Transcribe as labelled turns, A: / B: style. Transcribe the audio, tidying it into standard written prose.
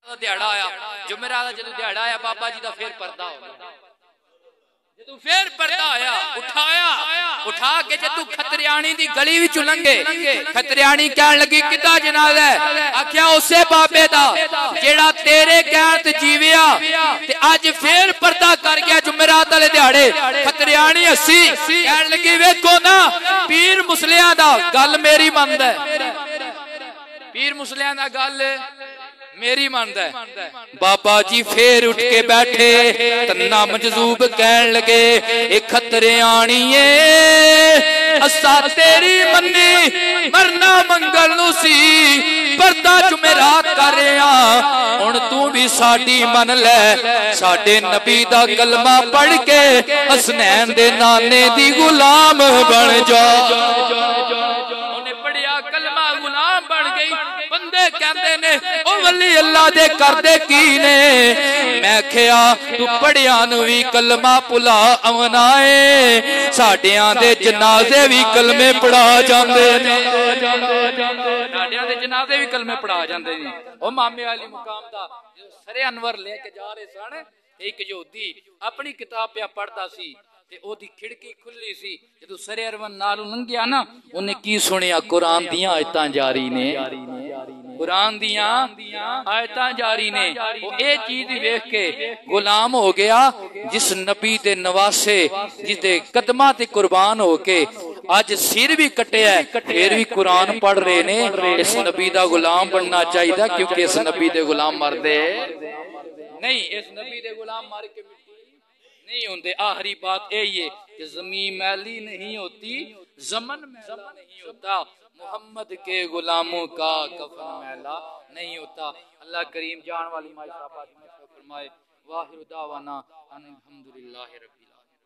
A: दिहाड़ा आया जुमेरात दा, जदों दिहाड़ा आया बाबा जी दा फिर पर्दा हो गया। जदों फिर पर्दा आया उठाया, उठा के जदों खतरियाणी दी गली विच लंघे, खतरियाणी कहन लगी किदा जनाजा है? आख्या उसे बाबे दा जेड़ा तेरे कहण ते जीविया ते अज फिर पर्दा कर गया जुमेरात वाले दिहाड़े। खतरियाणी हसी कहन लगी वेखो ना पीर मुसलियां दा गल मेरी मनदा है, पीर मुसलियां दा गल मेरी मानदा है। बाबा जी फिर उठ के बैठे तन्ना मजजूब कहन लगे ए खतरियाणीए असा तेरी मन्नी मरना मंगल नू सी, पर्दा जुमेरात कर रहा हुण तू भी साडी मन ले, साडे नबी दा कलमा पढ़ के हसनैन दे नाने दी गुलाम बन जा। उन्हें पढ़िया कलमा गुलाम बन गई। बंदे कहते ने ओ वली अल्लाह दे करदे की ने? मैं कहा तू पढ़िया नू भी कलमा भुला आउणा है, साडियां दे जनाजे भी कलमे पढ़ा जांदे ने, साडियां दे जनाजे भी कलमे पढ़ा जांदे ने। ओ मामे वाली मुकाम दा सरे अनवर लेके जा रहे सन, एक यहूदी अपनी किताब पे पढ़दा सी ते ओदी खिड़की खुली सी। जदों सरे अरवन नालों लंघिया ना उन्हें की सुनिया कुरान दियां आयतां जारी ने, कुरान दियां आयतां जारी ने। वो ये चीज देख के गुलाम हो गया जिस नबी दे नवासे जिसदे कदमां ते कुर्बान होके अज सिर भी कटिया फिर भी कुरान पढ़ रहे ने। इस नबी दा गुलाम बनना चाहिए, क्योंकि इस नबी दे गुलाम मरदे नहीं, इस नबी दे गुलाम मर के नहीं होंगे। आखिरी बात यही है कि ज़मीन मैली नहीं होती, ज़मन मैला नहीं होता, मोहम्मद के गुलामों का कफन मैला नहीं होता। अल्लाह करीम जान वाली माई साहबा फरमाए वाहिर दावाना अल्हम्दुलिल्लाहि रब्बिल आलमीन।